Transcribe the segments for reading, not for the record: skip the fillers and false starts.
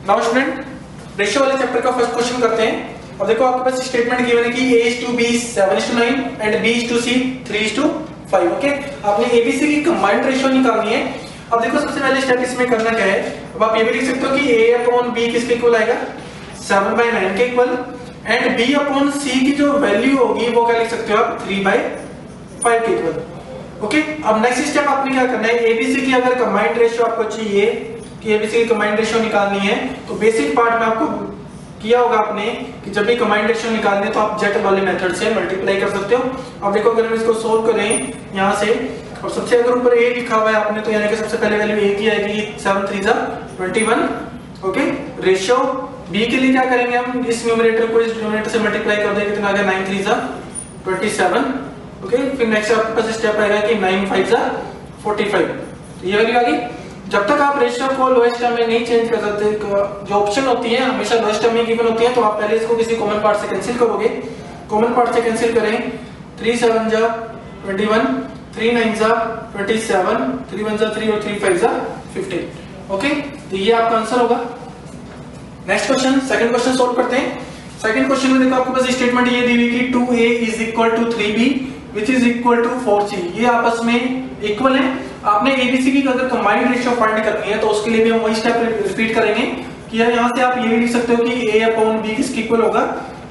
Now student ratio वाले chapter का first question करते हैं। अब देखो आपके पास स्टेटमेंट गिवन है कि A:B 7:9 एंड B:C 3:5। ओके, आपने ABC की कंबाइंड रेशियो निकालनी है। अब देखो सबसे पहले स्टेप इसमें करना क्या है, अब आप ये भी लिख सकते हो कि A/B किसके इक्वल आएगा 7/9 के इक्वल, एंड B/C की जो वैल्यू होगी वो क्या लिख सकते हो आप 3/5 के इक्वल। ओके, अब नेक्स्ट स्टेप आपने क्या करना है, ABC की अगर कंबाइंड रेशियो आपको चाहिए कि ABC की कंबाइंड रेशियो निकालनी है तो बेसिक पार्ट में आपको किया होगा आपने कि जब भी कंबाइंड रेशियो निकालनी है तो आप जेट वाले मेथड से मल्टीप्लाई कर सकते हो। अब देखो अगर हम इसको सोल्व करें यहाँ से, और सबसे अगर ऊपर A लिखा हुआ है आपने तो यानी कि सबसे पहले वैल्यू A की आएगी 7 3 21। ओके, रेशियो B के लिए क्या करेंगे हम, इस न्यूमरेटर को इस डिनोमिनेटर से मल्टीप्लाई कर देंगे, कितना आ गया 9 3 27। ओके, फिर नेक्स्ट आपके पास स्टेप आएगा कि 9 5 45। तो ये वैल्यू आ गई। जब तक आप रेशियो को लोएस्ट टर्म में नहीं चेंज कर सकते, जो ऑप्शन होती है हमेशा लोएस्ट टर्म में गिवन होती है, तो आप पहले इसको किसी कॉमन पार्ट से कैंसिल करोगे। कॉमन पार्ट से कैंसिल करें, 3 7 21, 3 9 27, 3 1 3 और 3 5 15। ओके, तो ये आपका आंसर होगा। Next question, second question solve करते हैं। सेकंड क्वेश्चन में देखो आपके पास स्टेटमेंट ये दी हुई कि 2A is equal to 3B which is equal to 4C। ये आपस में इक्वल है। आपने ABC की अगर कंबाइंड रेशियो फाइंड करनी है तो उसके लिए भी हम वही स्टेप रिपीट करेंगे कि यहाँ से आप ये भी लिख सकते हो कि A/B किसके इक्वल होगा।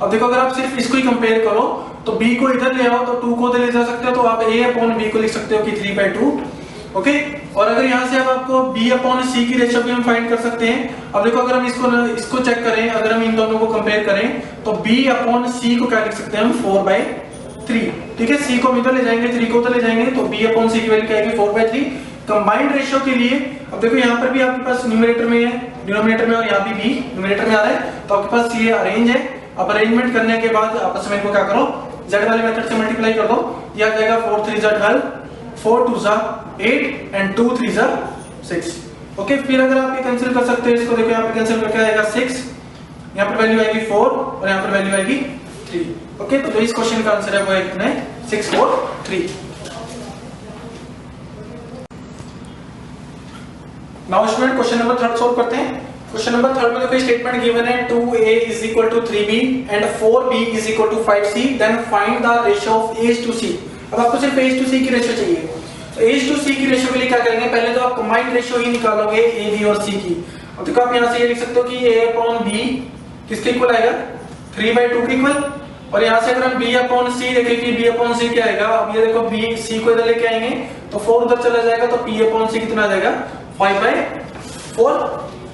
अब देखो अगर आप सिर्फ इसको ही कंपेयर करो तो B को इधर ले आओ तो 2 को उधर ले जा सकते हो, तो आप A/B को लिख सकते हो कि 3/2। ओके, और अगर यहाँ से अब आपको B/C की रेशियो भी हम फाइंड कर सकते हैं। अब देखो अगर हम इसको चेक करें, अगर हम इन दोनों को कंपेयर करें तो B/C को क्या लिख सकते हैं हम 4/3। ठीक है, C को हम इधर ले जाएंगे, 3 को उधर ले जाएंगे तो B/C की वैल्यू क्या आएगी 4/3। कंबाइंड रेशियो के लिए अब देखो यहाँ पर भी आपके पास न्यूमरेटर में है, डिनोमिनेटर में, और यहाँ भी B न्यूमरेटर में आ रहा है, तो आपके पास ये अरेंज है। अब अरेंजमेंट करने के बाद आपस में इनको क्या करो, Z वाले मेथड से मल्टीप्लाई कर दो। ये आ जाएगा 4 3 12, 4 2 8 एंड 2 3 6। ओके, फिर अगर आप ये कैंसिल कर सकते हैं इसको, देखो यहाँ पे कैंसिल करके आएगा 6, यहाँ पर वैल्यू आएगी 4 और यहाँ पर वैल्यू आएगी 3। ओके, तो इस क्वेश्चन का आंसर है वो है कितने 6 4 3। Now student question number 3 solve करते हैं। क्वेश्चन नंबर 3 में देखो स्टेटमेंट गिवन है 2A is equal to 3B and 4B is equal to 5C, then find the ratio of A:C। अब आपको सिर्फ A:C की रेशियो चाहिए। तो A:C की रेशियो के लिए क्या करेंगे, पहले तो आप कंबाइंड रेशियो ही निकालोगे A B और C की। अब देखो आप यहाँ से ये लिख सकते हो कि A/B किसके इक्वल आएगा 3/2 के इक्वल, और यहाँ से अगर हम B/C देखें कि B/C क्या आएगा, अब ये देखो C को इधर लेके आएंगे तो 4 उधर चला जाएगा तो P/C कितना आ जाएगा 5/4।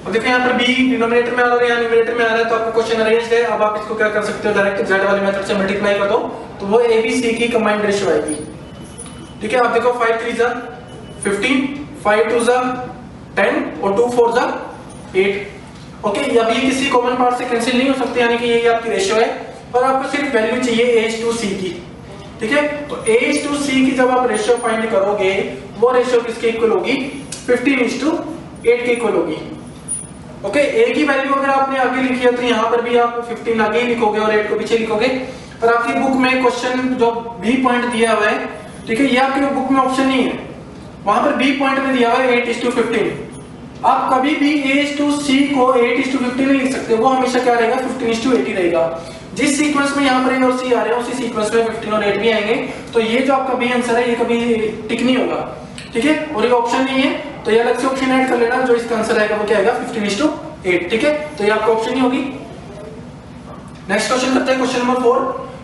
अब देखो यहाँ पर B डिनोमिनेटर में आ रहा है, यहाँ न्यूमरेटर में आ रहा है, तो आपका क्वेश्चन अरेंज्ड है। अब आप इसको क्या कर सकते हो, डायरेक्ट Z वाले मेथड से मल्टीप्लाई कर दो तो वो ABC की कंबाइंड रेशियो आएगी। ठीक है, आप देखो 5 3 15, 5 2 10 और 2 4 8। ओके, अब ये किसी कॉमन पार्ट से कैंसिल नहीं हो सकते, यानी कि ये आपकी रेशियो है, पर आपको सिर्फ वैल्यू चाहिए A:C की। ठीक है, तो A:C की जब आप रेशियो फाइंड करोगे वो रेशियो किसके इक्वल होगी 15:8 के इक्वल होगी। ओके, A की वैल्यू अगर आपने आगे लिखी है तो यहाँ पर भी आप 15 आगे ही लिखोगे और 8 को पीछे लिखोगे, पर आपकी बुक में क्वेश्चन जो B पॉइंट दिया हुआ है, ठीक है, ये आपकी बुक में ऑप्शन नहीं है, वहां पर B पॉइंट में दिया हुआ है 8:15। आप कभी भी A:C को 8:15 नहीं लिख सकते, वो हमेशा क्या रहेगा 15:8 ही रहेगा। जिस सीक्वेंस में यहाँ पर A और C आ रहे हैं उसी सीक्वेंस में 15 और 8 भी आएंगे, तो ये जो आपका B आंसर है ये कभी टिक नहीं होगा। ठीक है, और ये ऑप्शन नहीं है तो ये अलग से ऑप्शन ऐड कर लेना, जो इसका आंसर आएगा वो क्या आएगा 15:8। ठीक है, तो ये आपका ऑप्शन ही होगी। नेक्स्ट क्वेश्चन करते हैं, क्वेश्चन नंबर 4।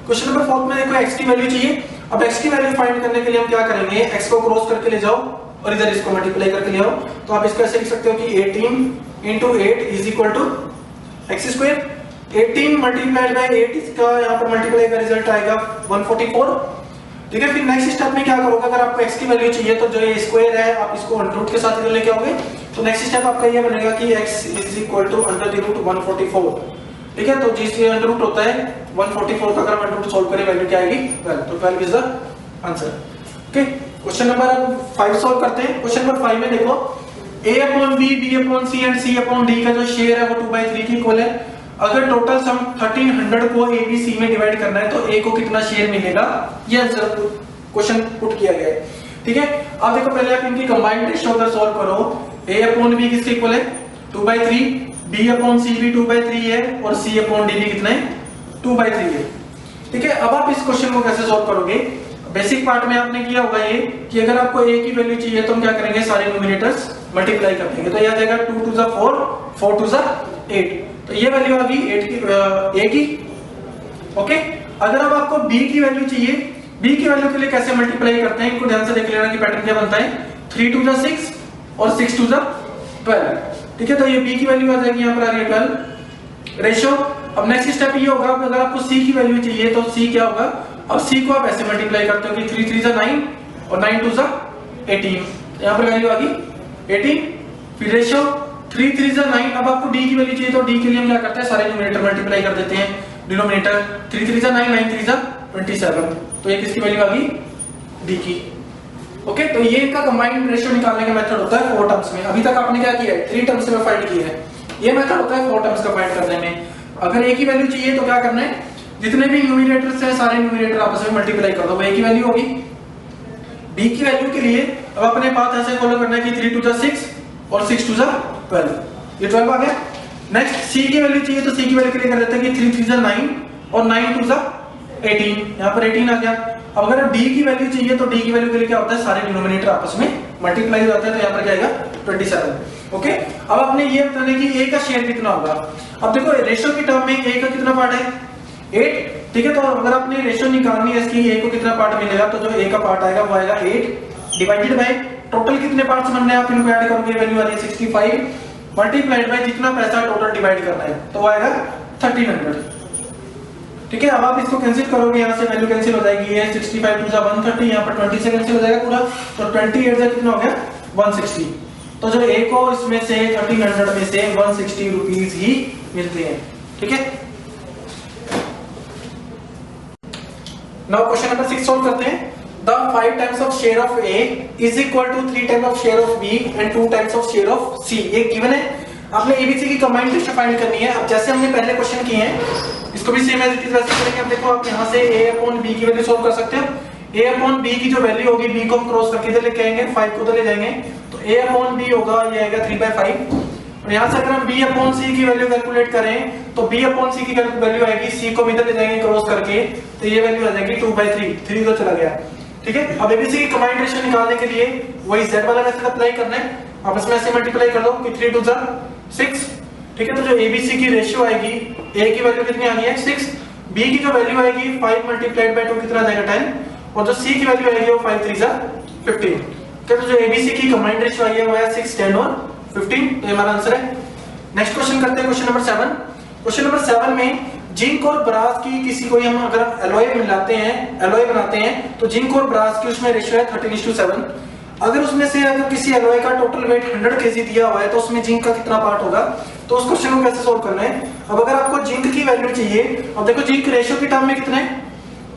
क्वेश्चन नंबर 4 में देखो x की वैल्यू चाहिए। अब x की वैल्यू फाइंड करने के लिए हम क्या करेंगे, x को क्रॉस करके ले जाओ और इधर इसको मल्टीप्लाई करके ले आओ, तो आप इसको ऐसे लिख सकते हो कि 18 × 8 is equal to x²। 18 multiplied by 8, इसका यहाँ पर मल्टीप्लाई का रिजल्ट आएगा 144। ठीक है, फिर नेक्स्ट स्टेप में क्या करोगे, अगर आपको x की वैल्यू चाहिए तो जो ये स्क्वायर है आप इसको अंडर रूट के साथ इधर लेके आओगे, तो नेक्स्ट स्टेप आपका ये बनेगा कि x इज इक्वल टू √144। ठीक है, तो जिससे अंडर रूट होता है 144 का अगर हम अंडर रूट सॉल्व करें वैल्यू क्या आएगी 12, तो 12 is the answer. Okay, question number 5 solve करते हैं। क्वेश्चन नंबर 5 में देखो A/B, B/C एंड C/D का जो शेयर है वो 2/3 के इक्वल है। अगर टोटल सम 1300 को A B C में डिवाइड करना है तो A को कितना शेयर मिलेगा, ये आंसर क्वेश्चन पुट किया गया है। ठीक है, अब देखो पहले आप इनकी कंबाइंड रेशियो अगर सॉल्व करो, A/B किसके इक्वल है 2/3, B अपॉन सी भी 2/3 है और C अपॉन डी भी कितना है 2/3 है। ठीक है, अब आप इस क्वेश्चन को कैसे सॉल्व करोगे? बेसिक पार्ट में आपने किया होगा ये कि अगर आपको a की वैल्यू चाहिए तो हम क्या करेंगे, सारे न्यूमरेटर्स मल्टीप्लाई कर देंगे। तो ये आ जाएगा 2 टू 4, 4 टू 8, तो ये वैल्यू आ गई 8 की a की। ओके, अगर अब आपको b की वैल्यू चाहिए, b की वैल्यू के लिए कैसे मल्टीप्लाई करते हैं, इनको ध्यान से देख लेना कि पैटर्न क्या बनता है। 3 टू 6 और 6 टू 12। ठीक है, तो ये b की वैल्यू आ जाएगी, यहाँ पर आ रही है 12 रेशियो। अब नेक्स्ट स्टेप ये होगा, अगर आपको c की वैल्यू चाहिए तो c क्या होगा, अब c को आप ऐसे मल्टीप्लाई करते हो कि 3 3 जा 9 और 9 2 जा 18, यहाँ पर वैल्यू आ गई 18। फिर रेशियो 3 3 जा 9। अब आपको d की वैल्यू चाहिए तो d के लिए हम क्या करते हैं, सारे न्यूमरेटर मल्टीप्लाई कर देते हैं, डिनोमिनेटर 3 3 जा 9, 9 3 जा 27, तो ये किसकी वैल्यू आ गई, d की। ओके, तो ये इनका कंबाइंड रेशियो निकालने का मेथड होता है 4 टर्म्स में। अभी तक आपने क्या किया है, 3 टर्म्स में फाइंड किया है। ये मेथड होता है 4 टर्म्स का फाइंड करने में। अगर a की वैल्यू चाहिए तो क्या करना है, जितने भी न्यूमरेटर्स हैं सारे न्यूमरेटर आपस में मल्टीप्लाई कर दो, वो a की वैल्यू होगी। b की वैल्यू के लिए अब अपने पाथ ऐसे फॉलो करना है कि 3 टू 6 और 6 टू 12, ये 12 आ गया। नेक्स्ट c की वैल्यू चाहिए तो c की वैल्यू के लिए कर देते हैं कि 3 3 9 और 9 2 18, यहाँ पर 18 आ गया। अब अगर d की वैल्यू चाहिए तो d की वैल्यू के लिए क्या होता है, सारे डिनोमिनेटर आपस में मल्टीप्लाई हो जाते हैं, तो यहाँ पर क्या आएगा 27। ओके, अब आपने ये बताना कि a का शेयर कितना होगा। अब देखो रेशियो की टर्म में a का कितना पार्ट है, 8। ठीक है, तो अगर आपने रेशियो निकालनी है इसकी, a को कितना पार्ट मिलेगा, तो जो a का पार्ट आएगा वो आएगा 8 डिवाइडेड बाय टोटल कितने पार्ट्स बनने हैं, आप इनको ऐड करोगे, वैल्यू आ रही है 65 मल्टीप्लाइड बाय जितना पैसा टोटल डिवाइड करना है, तो वो आएगा 1300। ठीक है, अब आप इसको कैंसिल करोगे, यहाँ से वैल्यू कैंसिल हो जाएगी, ये 65 टू 130, यहाँ पर 20 से कैंसिल हो जाएगा पूरा, तो 28 से कितना हो गया 160। तो जो a को इसमें से 1300 में से 160 रुपीज ही मिलते हैं। ठीक है, नाउ क्वेश्चन नंबर 6 सॉल्व करते हैं। The 5 times of share of A is equal to 3 times of share of B and 2 times of share of C। ये गिवन है, आपने ABC की कंबाइंड रेशियो फाइंड करनी है। अब जैसे हमने पहले क्वेश्चन किए हैं, इसको भी सेम एज इट इज वैसे करेंगे। अब देखो, आप यहाँ से A अपॉन B की वैल्यू सॉल्व कर सकते हो। A अपॉन B की जो वैल्यू होगी, B को हम क्रॉस करके इधर लेके आएंगे, 5 को उधर ले जाएंगे, तो A अपॉन B होगा, ये आएगा 3/5। और यहाँ से अगर हम B अपॉन C की वैल्यू कैलकुलेट करें तो B अपॉन C की वैल्यू आएगी, C को इधर ले जाएंगे क्रॉस करके, तो ये वैल्यू आ जाएगी 2/3, 3 तो चला गया। ठीक है, अब ABC की कंबाइंड रेशियो निकालने के लिए वही Z वाला मेथड अप्लाई करना है, आपस में ऐसे मल्टीप्लाई कर दो कि 3 2 6। ठीक है, तो जो ABC की रेशियो आएगी, A की वैल्यू कितनी आ गई है 6, B की जो वैल्यू आएगी 5 मल्टीप्लाइड बाय 2 कितना आ जाएगा 10, और जो C की वैल्यू आएगी वो 5 3 15। तो जो ABC की कंबाइंड रेशियो आई है वो है 6 10 और 15, तो ये हमारा आंसर है। नेक्स्ट क्वेश्चन करते हैं, क्वेश्चन नंबर 7। क्वेश्चन नंबर 7 में जिंक और ब्रास की किसी को हम अगर एलॉय मिलाते हैं, एलॉय बनाते हैं, तो जिंक और ब्रास की उसमें रेशियो है 13:7। अगर उसमें से अगर किसी एलॉय का टोटल वेट 100 kg दिया हुआ है तो उसमें जिंक का कितना पार्ट होगा, तो उस क्वेश्चन को कैसे सोल्व करना है। अब अगर आपको जिंक की वैल्यू चाहिए, अब देखो जिंक रेशियो की टर्म में कितने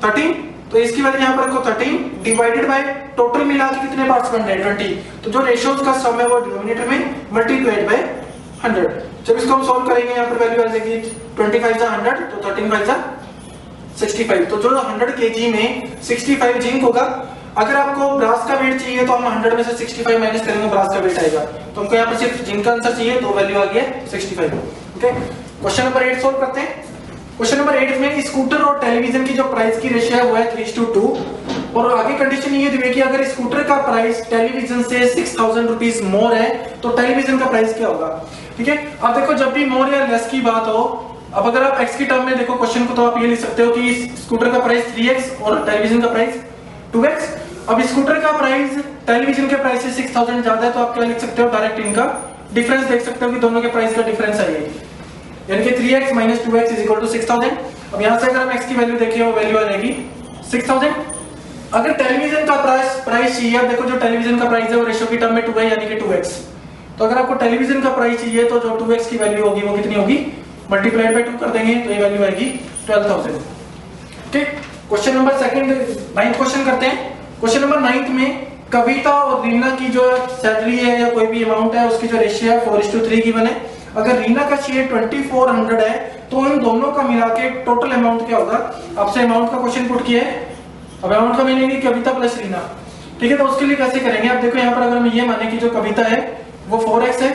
13, तो इसकी वैल्यू यहाँ पर रखो 13 डिवाइडेड बाय टोटल मिला के कितने पार्ट्स बन रहे हैं 20, तो जो रेशियोज का सम है वो डिनोमिनेटर में मल्टीप्लाइड बाय 100। जब इसको हम सॉल्व करेंगे, यहाँ पर वैल्यू आ जाएगी 25 जा 100, तो 13 5 जा 65, तो जो 100 kg में 65 जिंक होगा। अगर आपको ब्रास का वेट चाहिए तो हम 100 में से 65 माइनस करेंगे, ब्रास का वेट आएगा, तो हमको यहाँ पर सिर्फ जिंक का आंसर चाहिए, तो वैल्यू आ गया 65। ओके, क्वेश्चन नंबर 8 सॉल्व करते हैं। क्वेश्चन नंबर 8 में स्कूटर और टेलीविजन की जो प्राइस की रेशियो है वो है 3:2, और आगे कंडीशन ये दी है कि अगर स्कूटर का प्राइस टेलीविजन से 6000 रुपीज मोर है तो टेलीविजन का प्राइस क्या होगा। ठीक है, अब देखो जब भी मोर या लेस की बात हो, अब अगर आप x की टर्म में देखो क्वेश्चन को, तो आप ये लिख सकते हो कि स्कूटर का प्राइस 3x और टेलीविजन का प्राइस 2x। अब स्कूटर का प्राइस टेलीविजन के प्राइस से 6000 ज्यादा है, तो आप क्या लिख सकते हो, डायरेक्ट इनका डिफरेंस देख सकते हो कि दोनों के प्राइस का डिफरेंस है, यानी कि 3x - 2x = 6000। अब यहाँ से अगर हम x की वैल्यू देखें, वो वैल्यू आ जाएगी 6000। अगर टेलीविजन का प्राइस चाहिए, अब देखो जो टेलीविजन का प्राइस है वो रेशियो की टर्म में 2 है, यानी कि 2x। तो अगर आपको टेलीविजन का प्राइस चाहिए तो जो 2x की वैल्यू होगी वो कितनी होगी, मल्टीप्लाइड बाय 2 कर देंगे, तो ये वैल्यू आएगी 12000। ठीक, क्वेश्चन नंबर 9th क्वेश्चन करते हैं। क्वेश्चन नंबर 9th में कविता और रीना की जो सैलरी है या कोई भी अमाउंट है उसकी जो रेशियो है 4:3 गिवन है। अगर रीना का शेयर 2400 है तो इन दोनों का मिला के टोटल अमाउंट क्या होगा। आपसे अमाउंट का क्वेश्चन पुट किया है, अब अमाउंट का मीनिंग कविता प्लस रीना। ठीक है, तो उसके लिए कैसे करेंगे, आप देखो यहाँ पर अगर हम ये माने कि जो कविता है वो 4x है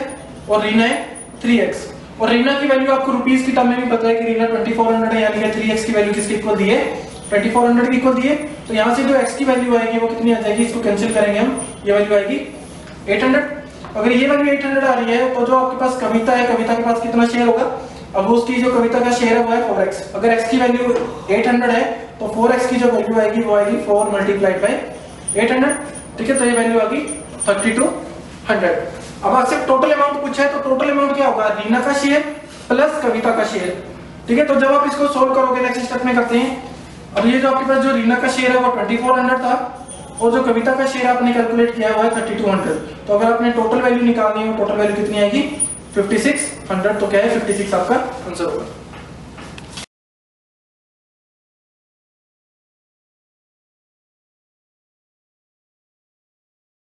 और रीना है 3x, और रीना की वैल्यू आपको रुपीस की टर्म में भी पता है कि रीना 2400 है, यानी कि 3x की वैल्यू किसके इक्वल दी है, 2400 के इक्वल दी है। तो यहाँ से जो x की वैल्यू आएगी वो कितनी आ जाएगी, इसको कैंसिल करेंगे हम, ये वैल्यू आएगी 800। अगर ये वैल्यू 800 आ रही है तो जो आपके पास कविता है, कविता के पास कितना शेयर होगा, अब उसकी जो कविता का शेयर है वो है 4x। अगर x की वैल्यू 800 है तो 4x की जो वैल्यू आएगी वो आएगी 4 मल्टीप्लाइड बाय 800, ठीक है। तो ये वैल्यू आ गई 3200। अब आपसे टोटल अमाउंट पूछा है तो टोटल अमाउंट क्या होगा, रीना का शेयर प्लस कविता का शेयर, ठीक है। तो जब आप इसको सोल्व करोगे, नेक्स्ट स्टेप में करते हैं। अब ये जो आपके पास जो रीना का शेयर है वो 2400 था और जो कविता का शेयर आपने कैलकुलेट किया हुआ है 3200। तो अगर आपने टोटल वैल्यू निकालनी हो, टोटल वैल्यू कितनी आएगी 5600। तो क्या है 56 आपका आंसर होगा।